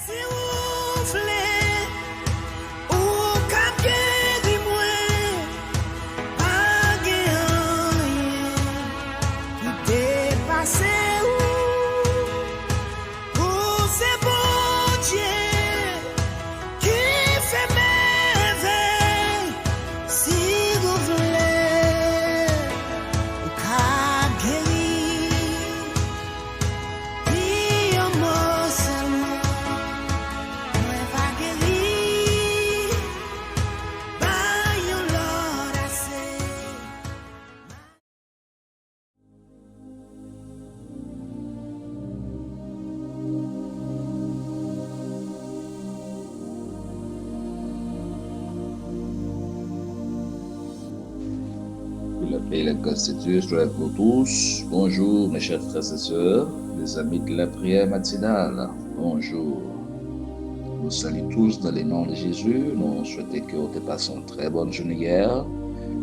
Si vous voulez, ou cap guéri moi, pas rien qui dépasse ou c'est bon Dieu qui fait merveille. Si vous voulez, ou cap guéri, puis un mot seulement. Que la paix et la grâce de Dieu soient avec vous tous. Bonjour mes chers frères et sœurs, les amis de la prière matinale. Bonjour. Nous saluons tous dans le nom de Jésus. Nous souhaitons que vous passez une très bonne journée hier.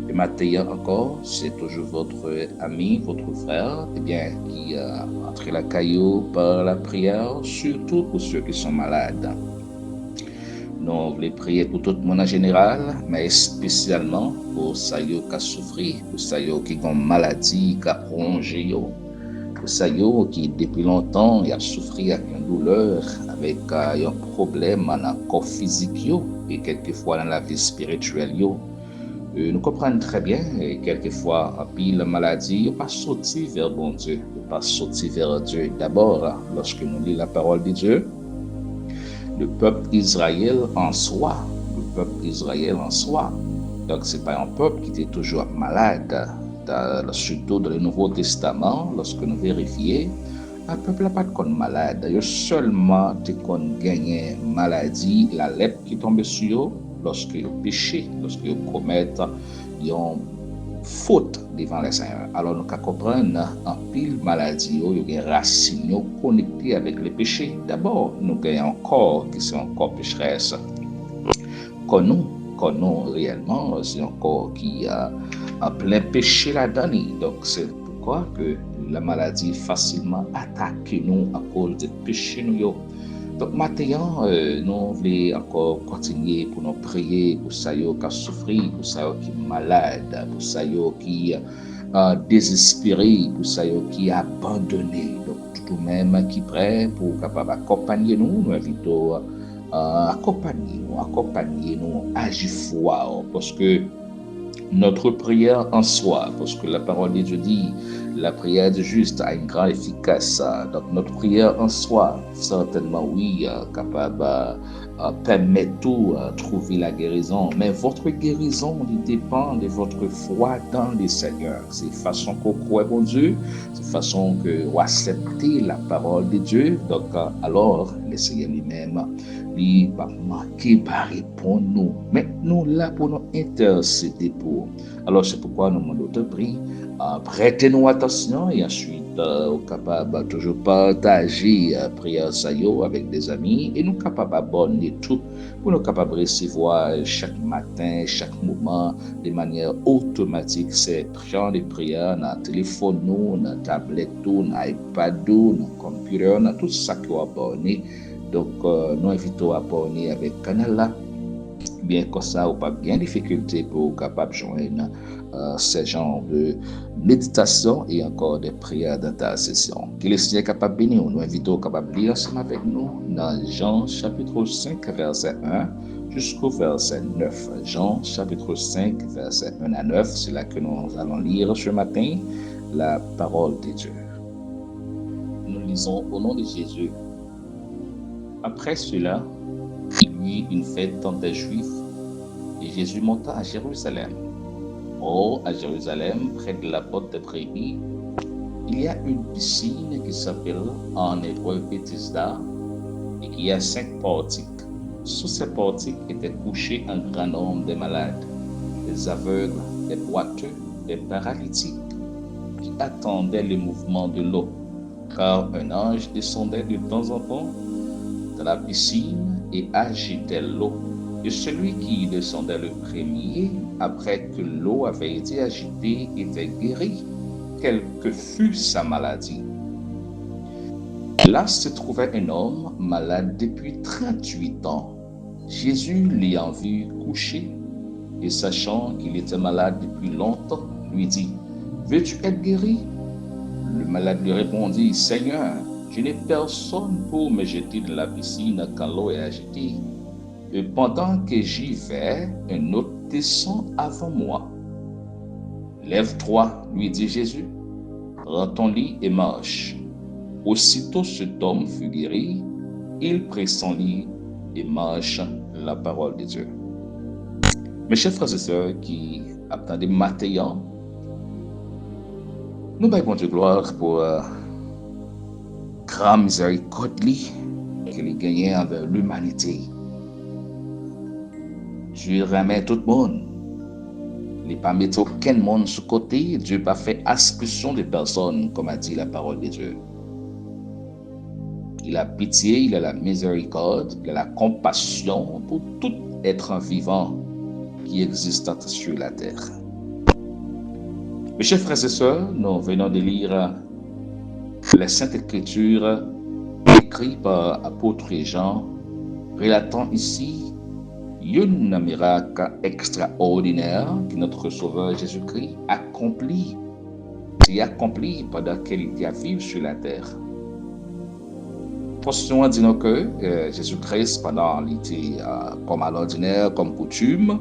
Et maintenant encore, c'est toujours votre ami, votre frère, qui a entré la caillou par la prière, surtout pour ceux qui sont malades. Nous voulons prier pour tout le monde en général, mais spécialement pour ceux qui ont souffert, pour ceux qui ont une maladie, qui ont prolongé, pour ceux qui depuis longtemps ont souffert avec une douleur, avec un problème dans le corps physique et quelquefois dans la vie spirituelle. Nous comprenons très bien, et quelquefois, la maladie, n'est pas sorti vers bon Dieu, n'est pas sorti vers Dieu. D'abord, lorsque nous lisons la parole de Dieu, le peuple d'Israël en soi, donc ce n'est pas un peuple qui était toujours malade, surtout dans le Nouveau Testament, lorsque nous vérifions, un peuple n'a pas de malade, il y a seulement gagné maladie, la lèpre qui tombe sur eux, lorsque ils péchent, lorsqu'ils commettent une faute devant le Seigneur. Alors nous comprenons en pile maladie, il y a des racines connectées avec le péché. D'abord, nous avons un corps qui est un corps pécheresse. Nous réellement, c'est un corps qui a en plein péché là-dedans. Donc c'est pourquoi que la maladie facilement attaque nous à cause du péché nous. Donc maintenant, nous voulons encore continuer pour nous prier pour ceux qui souffrent, pour ceux qui sont malades, pour ceux qui sont désespérés, pour ceux qui sont abandonnés. Donc tout même qui prêt pour capable accompagner nous invitons accompagner nous, agir foi, parce que notre prière en soi, parce que la parole de Dieu dit, la prière du juste a une grande efficace. Donc notre prière en soi, certainement oui, capable permettre de trouver la guérison. Mais votre guérison dépend de votre foi dans le Seigneur. C'est façon qu'on croit bon Dieu, c'est façon que vous acceptez la parole de Dieu. Donc alors le Seigneur lui-même, il va manquer par répondre nous. Mais nous là pour nous intercéder pour. Alors c'est pourquoi nous demandons de prier. Prêtez-nous attention et ensuite capable toujours partager prière ça avec des amis et nous capable abonner tout pour nous capable recevoir chaque matin, chaque moment de manière automatique ces chants de prière dans téléphone nous, dans tablette nous, dans iPad nous, dans computer, dans tout ça qui est abonné. Donc nous invitons à abonner avec le canal là. Bien comme ça, ou pas bien difficulté pour capable joindre ces genres de méditation et encore des prières d'intercession. Que le Seigneur est capable de bénir. Nous invitons capable de lire ensemble avec nous dans Jean chapitre 5 verset 1 jusqu'au verset 9. Jean chapitre 5 verset 1 à 9, c'est là que nous allons lire ce matin la parole de Dieu. Nous lisons au nom de Jésus. Après cela, il y eut une fête dans des Juifs et Jésus monta à Jérusalem. Or, à Jérusalem, près de la porte des brebis, il y a une piscine qui s'appelle en hébreu Bethesda et qui a 5 portiques. Sous ces portiques étaient couchés un grand nombre de malades, des aveugles, des boiteux, des paralytiques, qui attendaient le mouvement de l'eau, car un ange descendait de temps en temps dans la piscine et agitait l'eau. Et celui qui descendait le premier, après que l'eau avait été agitée, était guéri, quelle que fût sa maladie. Là se trouvait un homme malade depuis 38 ans. Jésus l'ayant vu couché et sachant qu'il était malade depuis longtemps, lui dit, « Veux-tu être guéri ?» Le malade lui répondit, « Seigneur, je n'ai personne pour me jeter dans la piscine quand l'eau est agitée. Et pendant que j'y vais, un autre descend avant moi. Lève-toi, lui dit Jésus, prends ton lit et marche. Aussitôt cet homme fut guéri, il prit son lit et marche la parole de Dieu. Mes chers frères et sœurs qui attendent maintenant, nous bâillons Dieu gloire pour grand miséricorde qu'il a gagné envers l'humanité. Dieu remet tout le monde. Il n'a pas mis aucun monde sur côté. Dieu n'a pas fait aspersion de personne, comme a dit la parole de Dieu. Il a pitié, il a la miséricorde, il a la compassion pour tout être vivant qui existe sur la terre. Mes chers frères et sœurs, nous venons de lire les Saintes Écritures écrites par l'apôtre Jean, relatant ici un miracle extraordinaire que notre Sauveur Jésus-Christ accomplit. Il accompli pendant qu'il était à vivre sur la terre. Postulons disons que Jésus-Christ, pendant qu'il était comme à l'ordinaire, comme coutume,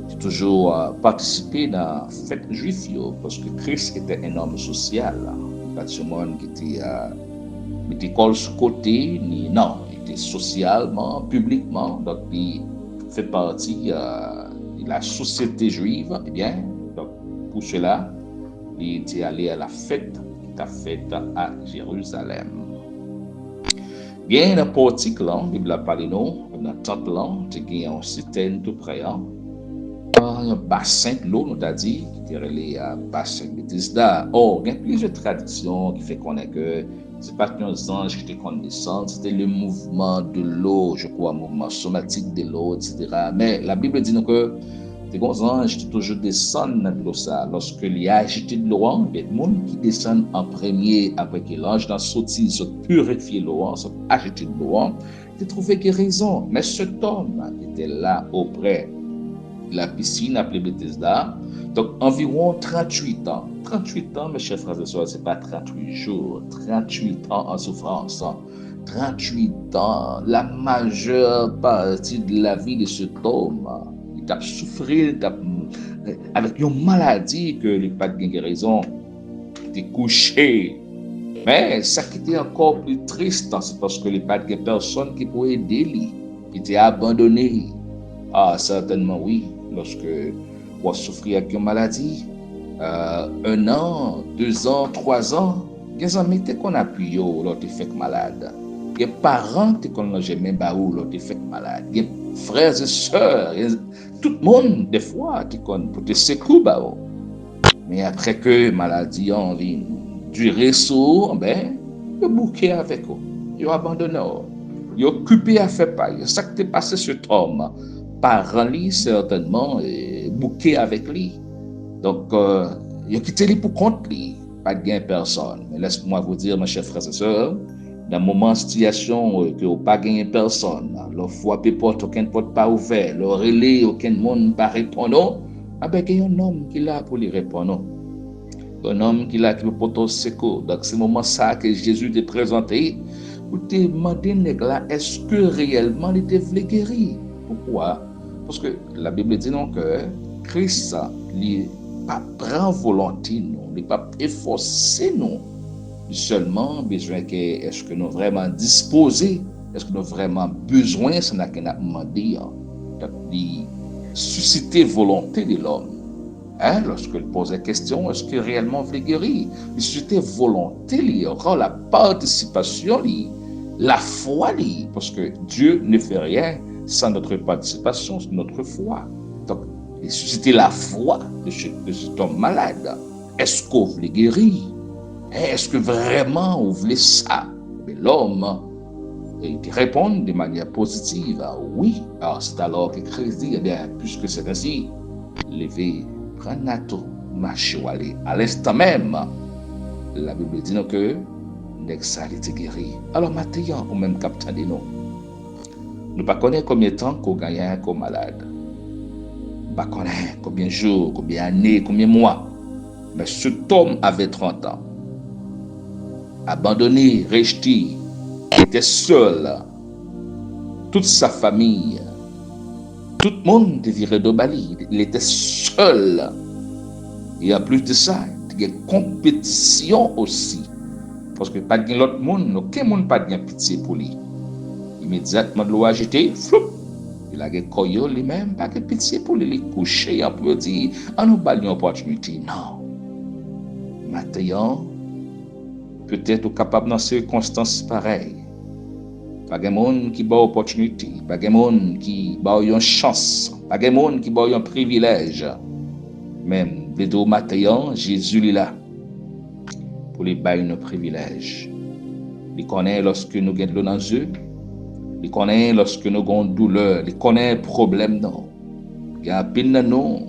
il a toujours participé dans la fête juive parce que Christ était un homme social. Pas de monde qui était collé sur côté, ni non, il était socialement, publiquement, donc il fait partie de la société juive. Eh bien, donc, pour cela, il était allé à la fête qui était faite à Jérusalem. Bien, dans le portique, la Bible a parlé dans le temple, il y a un citerne tout près. Un bassin de l'eau, nous a dit, qui était le bassin de Bethesda. Or, il y a plusieurs traditions qui font qu'on est que ce n'est pas qu'un ange qui était descend, c'était le mouvement de l'eau, je crois, le mouvement somatique de l'eau, etc. Mais la Bible dit nous que les anges qui toujours descendent dans l'eau, ça. Lorsqu'il y a agité de l'eau, les gens qui descendent en premier après que l'ange dans sorti, se purifier l'eau, se agité de l'eau, ils trouvaient guérison. Mais cet homme était là auprès de la piscine appelée Bethesda. Donc, environ 38 ans. 38 ans, mes chers frères et sœurs, ce n'est pas 38 jours. 38 ans en souffrance. 38 ans, la majeure partie de la vie de cet homme. Il a souffert avec une maladie que il n'a pas de guérison. Il était couché. Mais ça qui était encore plus triste, c'est parce que il n'y a pas de personne qui pouvait aider lui. Il était abandonné. Ah, certainement oui. Lorsque on souffrir avec une maladie, 1 an, 2 ans, 3 ans, les amis qu'on appuie, l'autre fait malade. Les parents qu'on n'a jamais baou, l'autre fait malade. Les frères et sœurs, tout le monde, des fois, qui qu'on pour te secouer, mais après que maladie en vie durer sur, ben, ils bouqué avec eux, ils abandonné, ils occupé à faire pas. C'est ça qui t'est passé cet homme. Parents lui certainement bouqué avec lui. Donc, il a quitté lui pour compte lui, pas de gain personne. Mais laisse-moi vous dire, mes chers frères et sœurs, dans le moment situation que vous pas gagné personne, le frappé porte, aucun porte pas ouvert, le relais, aucun monde pas répondre, ah ben il y a un homme qui est là pour lui répondre. Un homme qui est là qui peut porter secours. Donc, c'est le moment ça que Jésus t'a présenté pour te demander, est-ce que réellement il te voulait guérir? Pourquoi? Parce que la Bible dit non que Christ, il pas prend volonté, non, il pas efforcé, non. Seulement besoin que est-ce que nous vraiment disposés, est-ce que nous vraiment besoin, c'est là qu'on a demandé, de susciter volonté de l'homme. Lorsqu'il pose la question, est-ce que réellement voulait guérir? Il susciter volonté, il aura la participation, la foi, parce que Dieu ne fait rien sans notre participation, sans notre foi. Donc, il susciter la foi de cet homme malade. Est-ce qu'on voulait guérir? Est-ce que vraiment on voulait ça? Mais l'homme, il répond de manière positive. Oui. Alors c'est alors que Christ dit, eh bien, puisque c'est ainsi, levez, prenez tout, marchez, allez. À l'instant même, la Bible dit que nèg ça il était guéri. Alors maintenant, ou même captain de nous. Nous pas connaît combien de temps qu'on gagne comme malade. Pas connaît combien de jours, combien d'années, combien de mois. Mais cet homme avait 30 ans. Abandonné, rejeté, était seul. Toute sa famille, tout le monde désirait de Bali. Il était seul. Et en plus de ça, il y a une compétition aussi. Parce que pas de l'autre monde, aucun monde pas de pitié pour lui. Immédiatement, de l'eau agité, floup. Il a des coyotes lui-même, pas de pitié pour lui. Il est couché, on peut dire, on nous bat une opportunité. Non. Maintenant, peut-être capable dans ces circonstances pareilles. Pas de monde qui bat opportunité, pas de monde qui bat une chance, pas de monde qui bat un privilège. Même les deux matins, Jésus est là pour les bailler un privilège. Il connaît lorsque nous avons de l'eau dans les yeux, il connaît lorsque nous avons une douleur, il connaît un problème. Non. Il y a un peu de nous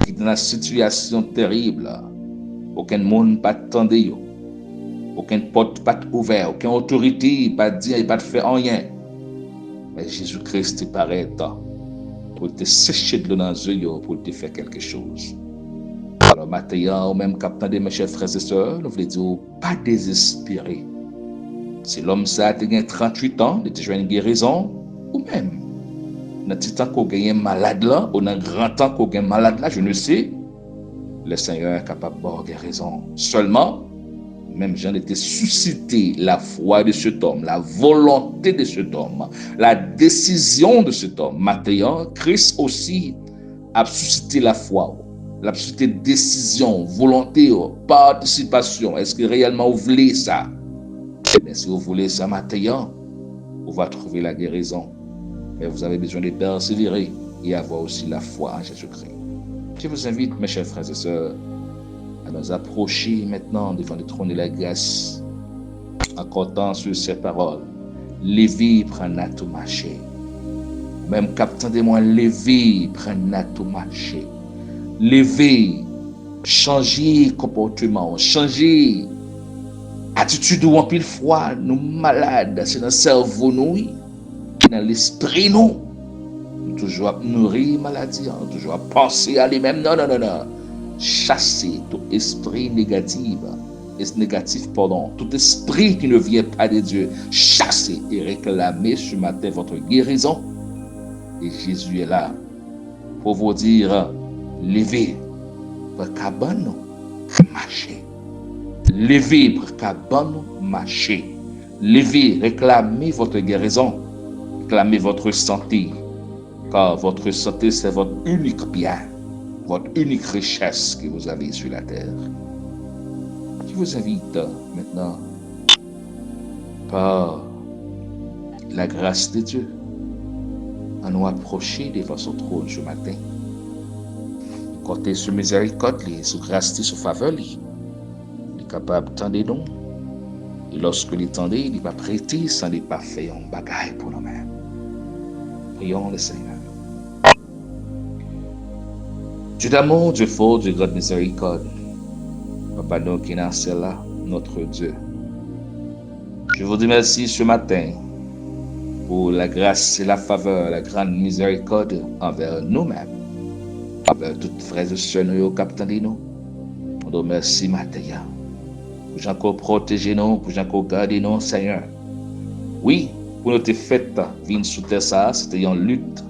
qui est dans une situation terrible. Aucun monde pas attendait. Aucune porte pas ouverte, aucune autorité pas dire, pas faire rien. Mais Jésus-Christ est paraît pour te sécher de l'eau dans les yeux, pour te faire quelque chose. Alors maintenant, ou même captant de mes chers frères et sœurs, nous voulons dire, pas désespérer. Si l'homme ça a 38 ans, il a déjà une guérison, ou même, dans le temps qu'on gagne malade là, ou dans le grand temps qu'on gagne malade là, je ne sais, le Seigneur est capable d'avoir guérison. Seulement, même j'en étais suscité la foi de cet homme, la volonté de cet homme, la décision de cet homme. Maintenant, Christ aussi a suscité la foi, la suscité décision, volonté, participation. Est-ce que réellement vous voulez ça? Mais si vous voulez ça maintenant, vous va trouver la guérison. Mais vous avez besoin de persévérer et avoir aussi la foi en Jésus-Christ. Je vous invite, mes chers frères et sœurs, à nous approcher maintenant devant le trône de la grâce en comptant sur ces paroles. Levez, prenez tout marché. Même captain de moi, levez, prenez tout marché. Levez, changez comportement, changez attitude ou en pile froid, nous malades, c'est dans le cerveau nous, dans l'esprit nous. Toujours à nourrir maladie, toujours à penser à lui-même. Non. Chasser tout esprit négatif, tout esprit qui ne vient pas de Dieu. Chassez et réclamez ce matin votre guérison. Et Jésus est là pour vous dire, levez, pour cabane, marchez. Levez, pour cabane, marchez. Levez, réclamez votre guérison. Réclamez votre santé. Car votre santé, c'est votre unique bien, votre unique richesse que vous avez sur la terre. Je vous invite maintenant, par la grâce de Dieu, à nous approcher devant son trône ce matin. Comptez sur miséricorde, sur grâce, sur faveur. Il est capable de nous. Et lorsque il tendait, il va prêter sans ne pas faire un bagaille pour nous-mêmes. Prions le Seigneur. Dieu d'amour, Dieu fort, Dieu de grande miséricorde, Papa nous qui est dans celle-là, notre Dieu. Je vous dis merci ce matin pour la grâce et la faveur, la grande miséricorde envers nous-mêmes, envers toutes frères et sœurs nous, capitaine de nous. On nous remercie matin, pour encore protéger nous, pour encore garder nous, Seigneur. Oui, pour nous te faites vivre sous terre ça, c'était une lutte.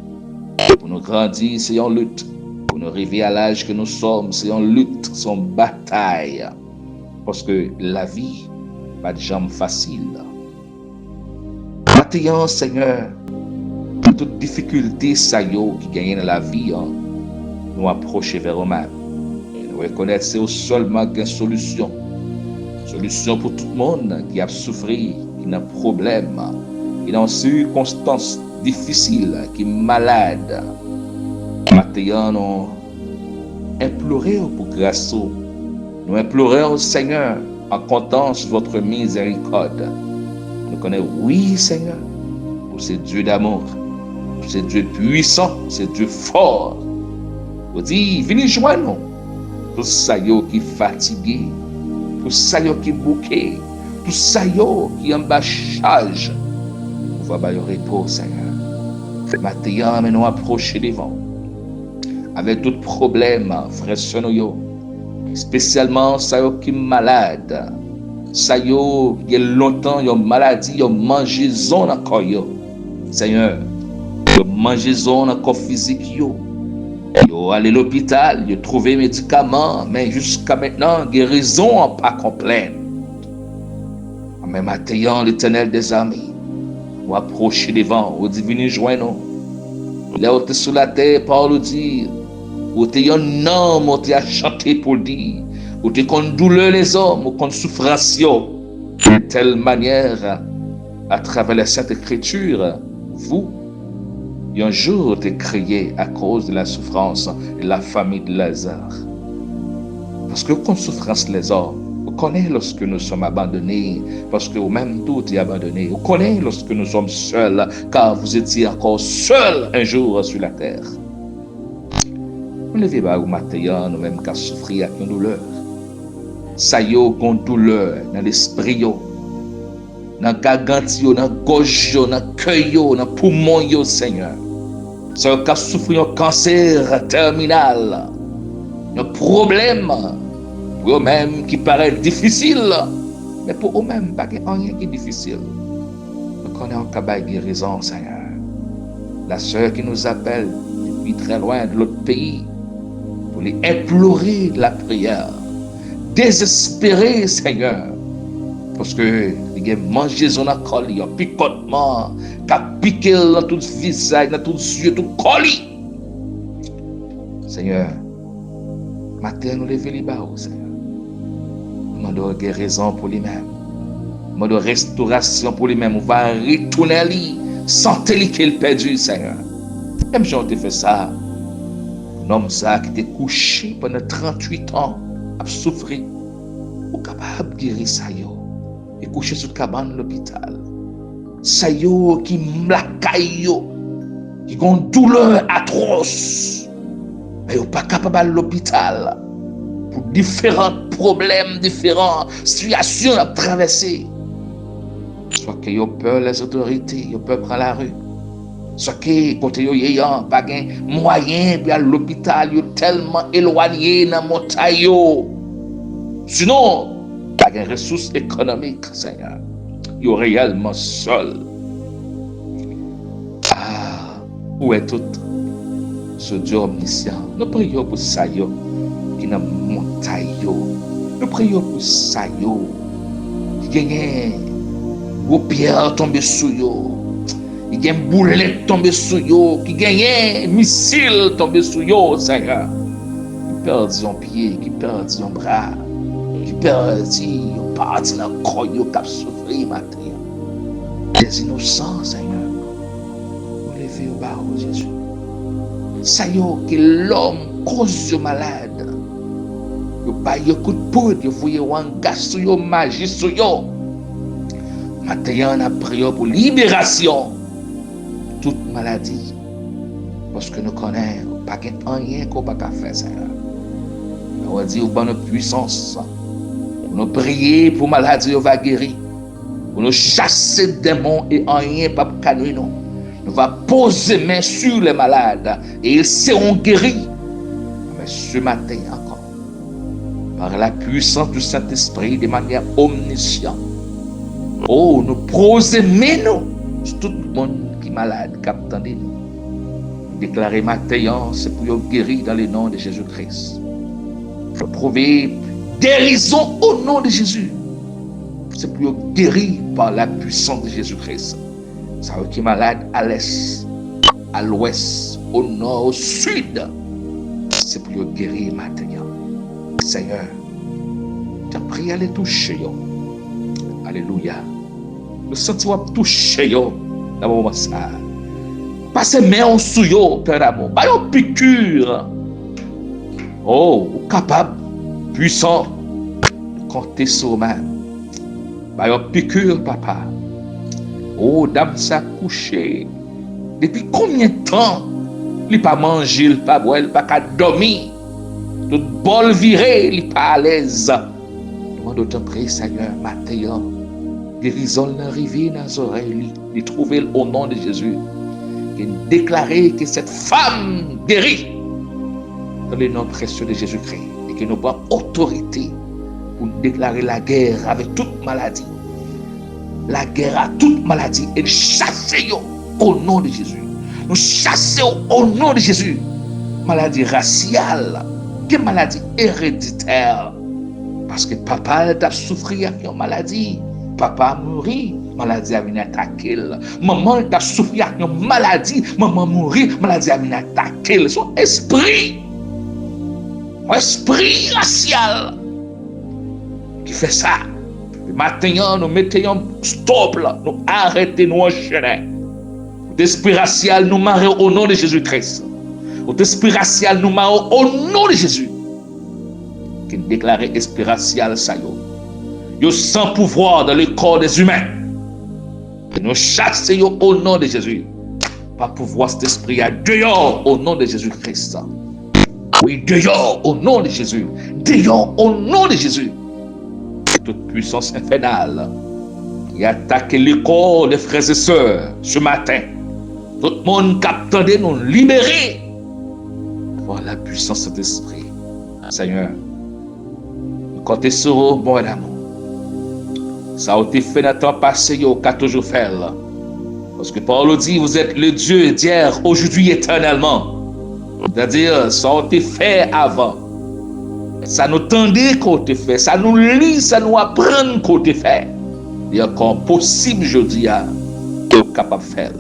Pour nous grandir, c'est une lutte. Pour nous arriver à l'âge que nous sommes, c'est une lutte, c'est une bataille. Parce que la vie, pas de jambes faciles. Maintenant, Seigneur, toute difficulté qui gagne dans la vie, nous approcher vers nous-mêmes. Et nous reconnaître que c'est seulement une solution. Solution pour tout le monde qui a souffert, qui a un problème, qui est en circonstances difficiles, qui est malade. Maintenant, nous implorons pour grâce. Nous implorons au Seigneur en comptant sur votre miséricorde. Nous connaissons, oui, Seigneur, pour ce Dieu d'amour, pour ce Dieu puissant, ce Dieu fort. Vous dites, venez joindre nous. Tout ça qui est fatigué, tout ça qui est bouqué, tout ça yo qui en bas charge, on va bailler repos, Seigneur. Maintenant, mais nous approcher devant. Avec tout problème, frère Sonoyo, spécialement ça yo qui malade, ça yo qui longtemps yo maladie, yo mangé zone encore yo. Seigneur, yo mangé zone encore physique yo. Yo allé l'hôpital, yo trouvé médicaments, mais jusqu'à maintenant guérison pas complète. Mais maintenant l'Éternel des armées, ou approcher devant, ou divine joindre. Là où tu es sur la terre, Paul dit, où tu es un homme, où tu as chanté pour dire, où tu es contre douleur les hommes, ou contre souffrance, de telle manière, à travers la Sainte Écriture, vous, un jour, tu es créé à cause de la souffrance de la famille de Lazare. Parce que contre souffrance les hommes, on connaît lorsque nous sommes abandonnés, parce que au même tout est abandonné. On connaît lorsque nous sommes seuls, car vous étiez encore seuls un jour sur la terre. Nous levez pas au matin, nous-mêmes qu'à souffrir avec une douleur. Ça y est, une douleur dans l'esprit, dans le gargante, dans la gorge, dans le cœur, dans le poumon, Seigneur. Ça y est, qu'à souffrir un cancer terminal, un problème. Pour eux-mêmes qui paraît difficile, mais pour eux-mêmes, pas rien qui est difficile. Nous connaissons un cabal guérison, Seigneur. La sœur qui nous appelle depuis très loin de l'autre pays pour les implorer de la prière, désespéré, Seigneur, parce que il a mangé son colis, il a picotement, il a piqué dans tout le visage, dans tout le yeux, tout le colis. Seigneur, matin nous levons les barreaux, Seigneur. Demande guérison pour lui-même. Demande restauration pour lui-même. On va retourner à lui. Sentez-lui qu'il perdu, Seigneur. Même si on te fait ça, un homme ça qui était couché pendant 38 ans, a souffert, ou capable de guérir ça yo. Et couché sur le cabane de l'hôpital. Ça yo qui m'lacaille yo, qui a une douleur atroce. Mais il n'est pas capable de l'hôpital. Pour différents problèmes, différentes situations à traverser. Soit que vous peur les autorités, vous peur prendre la rue. Soit que côté vous n'avez pas de moyens pour aller à l'hôpital, vous tellement éloigné dans la montagne. Sinon, pas de ressources économiques, Seigneur. Vous êtes réellement seul. Ah, où est tout ce Dieu omniscient? Nous prions pour ça. Qui dans montagne, nous prions pour ça, qui gagne gros pierre tombé sur yo, qui gagne boulette tombé sur yo, qui gagne missile tombé sur yo, Seigneur, qui perd un pied, qui perd un bras, qui perd une partie dans le corps yo qui a souffert matin. Les innocents, Seigneur, vous levez au bas, Jésus. Ça yo que l'homme cause de malade. Vous baillez un coup de poudre, vous voyez un gaz sur vous, magie sur vous. Maintenant, on a prié pour libération de toute maladie. Parce que nous connaissons pas rien qu'on ne peut pas faire, Seigneur. On va dire, vous avez une puissance. Nous prions pour maladie, vous va guérir. Pour nous chasser des démons et rien pas pour nous. Nous va poser main sur les malades et ils seront guéris. Mais ce matin encore, par la puissance du Saint-Esprit de manière omnisciente, oh, nous posons main sur tout le monde qui est malade, qui attend nous. Déclarer matin, c'est pour nous guérir dans le nom de Jésus-Christ. Il faut prouver guérison au nom de Jésus. C'est pour nous guérir par la puissance de Jésus-Christ. Ça veut dire qu'il est malade à l'est, à l'ouest, au nord, au sud. C'est pour nous guérir maintenant. Seigneur, tu as prié à les toucher. Alléluia. Nous sentons toucher dans le moment ça. Passez main sur vous, Père d'amour. Pas une piqûre. Oh, capable, puissant, de compter sur vous-même. Pas une piqûre, papa. Oh, dame, ça couché. Depuis combien de temps? Il n'a pas mangé, il n'a pas boire, il n'a pas dormir. Tout bol viré, il n'est pas à l'aise. Nous devons prier, Seigneur, matin. guérison l'arrivée dans les oreilles, de trouver au nom de Jésus, et déclarer que cette femme guérit dans le nom précieux de Jésus-Christ, et que nous avons autorité pour déclarer la guerre avec toute maladie, la guerre à toute maladie, et chasser au nom de Jésus. Nous chassons au nom de Jésus maladie raciale, que maladie héréditaire, parce que papa a souffert avec une maladie, papa a mouru, maladie a venu attaquer, maman a souffert avec une maladie, maman a mouru, maladie a venu attaquer. Son esprit racial qui fait ça. Maintenant, nous mettons stop là, nous arrêtons, nous enchaînons. L'esprit racial nous marie au nom de Jésus-Christ. L'esprit racial nous marie au nom de Jésus. Qui déclare esprit racial ça yo sans pouvoir dans le corps des humains. Et nous chassons au nom de Jésus. Pas pouvoir cet esprit à dehors au nom de Jésus-Christ. Oui, dehors au nom de Jésus. Dehors au nom de Jésus. Toute puissance infernale qui attaque les corps des frères et sœurs ce matin. Tout le monde qui attendait nous libérer par la puissance de l'esprit. Seigneur, nous comptons sur vous, bon amour. Ça a été fait dans le temps passé, qu'a toujours fait. Parce que Paul dit, vous êtes le Dieu d'hier, aujourd'hui, éternellement. C'est-à-dire, ça a été fait avant. Ça nous tendait qu'on te fait, ça nous lit, ça nous apprend qu'on te fait. Il y a encore possible, je dis, à capable de faire.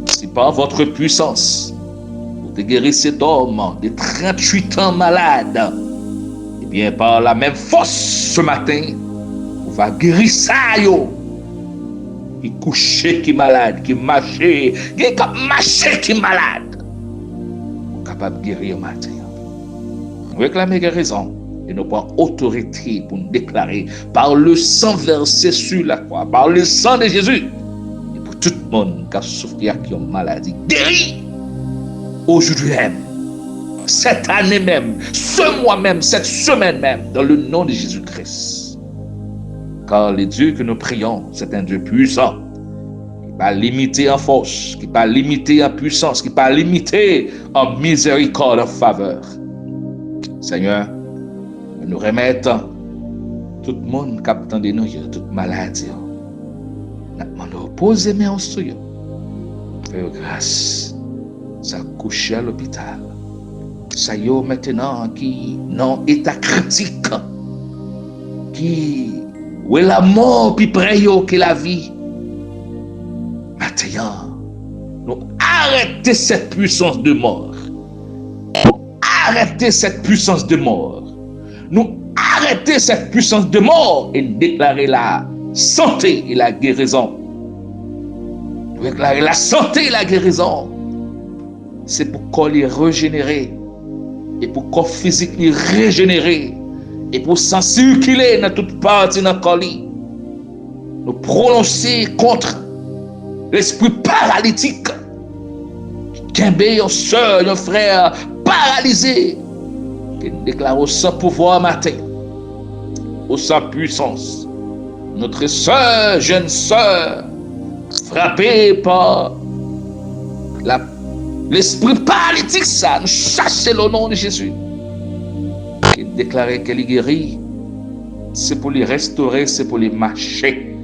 Si par votre puissance, vous te guérissez d'hommes de 38 ans malades, et bien par la même force ce matin, vous va guérir ça, yo. Qui couché, qui malade, qui marché, qui malade. Vous capable de guérir au matin. Nous réclamons guérison et nous prenons autorité pour nous déclarer par le sang versé sur la croix, par le sang de Jésus, et pour tout le monde qui a souffert, qui a une maladie, guéri aujourd'hui même, cette année même, ce mois même, cette semaine même, dans le nom de Jésus-Christ. Car le Dieu que nous prions, c'est un Dieu puissant, qui n'est pas limité en force, qui n'est pas limité en puissance, qui n'est pas limité en miséricorde, en faveur. Seigneur, nous remettons tout le monde qui attend de nous, toute maladie. Nous demandons, posez main en soi. Fais grâce. Ça couche à l'hôpital. Ça y est maintenant qui non état critique. Qui où est la mort puis près que la vie. Maintenant, nous arrêtons cette puissance de mort. Arrêtez cette puissance de mort. Nous arrêtons cette puissance de mort et déclarer la santé et la guérison. Nous déclarer la santé et la guérison. C'est pour qu'on les régénère et pour qu'on physique les régénérer et pour s'en circuler dans toute partie dans le corps. Nous prononcer contre l'esprit paralytique qui est un soeur, un frère paralysé, qui déclare au sans pouvoir matin, au sans puissance. Notre soeur, jeune soeur, frappée par l'esprit paralytique, ça, nous chassons le nom de Jésus. Qui déclarait qu'elle est guérie, c'est pour les restaurer, c'est pour les marcher,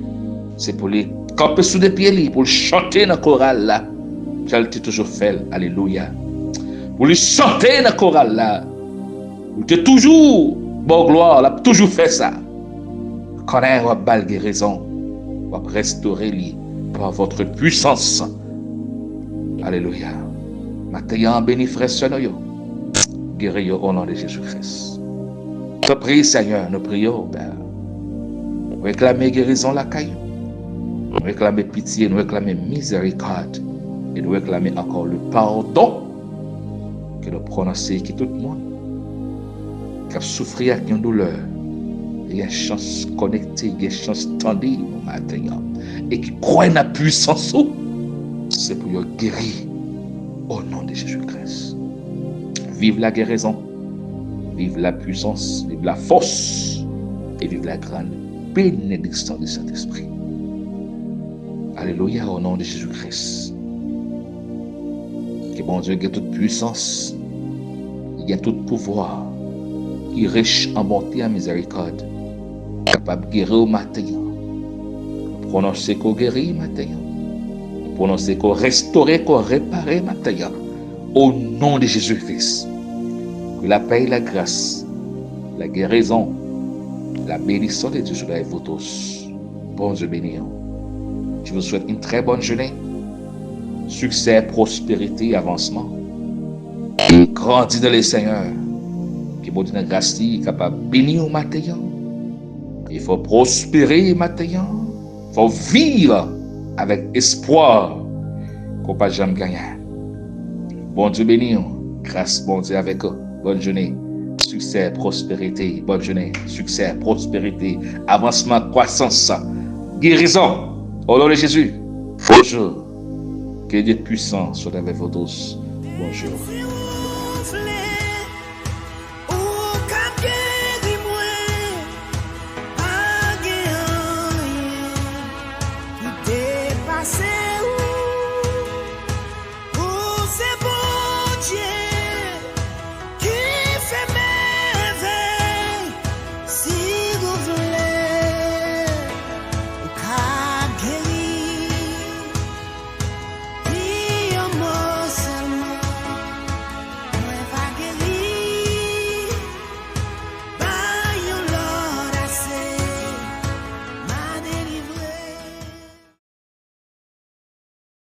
c'est pour les camper sous des pieds, pour chanter dans le choral là. Qu'elle t'a toujours fait, alléluia. Pour les chanter dans le choral là. Vous êtes toujours, bon gloire, elle a toujours fait ça. Quand on a bal guérison, on va restaurer lui par votre puissance. Alléluia. Maintenant, béni frère Seigneur, guéris au nom de Jésus-Christ. Nous prions, Seigneur, nous prions, Père. Nous réclamons guérison la caille. Nous réclamons pitié, nous réclamons miséricorde. Et nous réclamons encore le pardon que nous prononçons qui tout le monde qui a souffert avec une douleur. Il y a une chance connectée, il y a une chance tendue au matin. Et qui croit dans la puissance, c'est pour guérir au nom de Jésus-Christ. Vive la guérison, vive la puissance, vive la force et vive la grande bénédiction du Saint-Esprit. Alléluia, au nom de Jésus-Christ. Que bon Dieu ait toute puissance, il a tout pouvoir, il est riche en bonté et en miséricorde, capable de guérir au matin, prononcer qu'on guérit matin, prononcer qu'on restaure, qu'on répare matin, au nom de Jésus-Christ. Que la paix et la grâce, la guérison, la bénédiction de Dieu soit avec vous tous. Bon Dieu béni. Je vous souhaite une très bonne journée. Succès, prospérité, avancement. Et grandis dans le Seigneur. Que bon Dieu de grâce est capable de bénir au matin. Il faut prospérer matin. Il faut vivre avec espoir qu'on ne peut jamais gagner. Bon Dieu béni. Grâce, bon Dieu avec eux. Bonne journée. Succès, prospérité. Bonne journée. Succès, prospérité, avancement, croissance, guérison. Au nom de Jésus. Bonjour. Que Dieu puissant soit avec vous tous. Bonjour.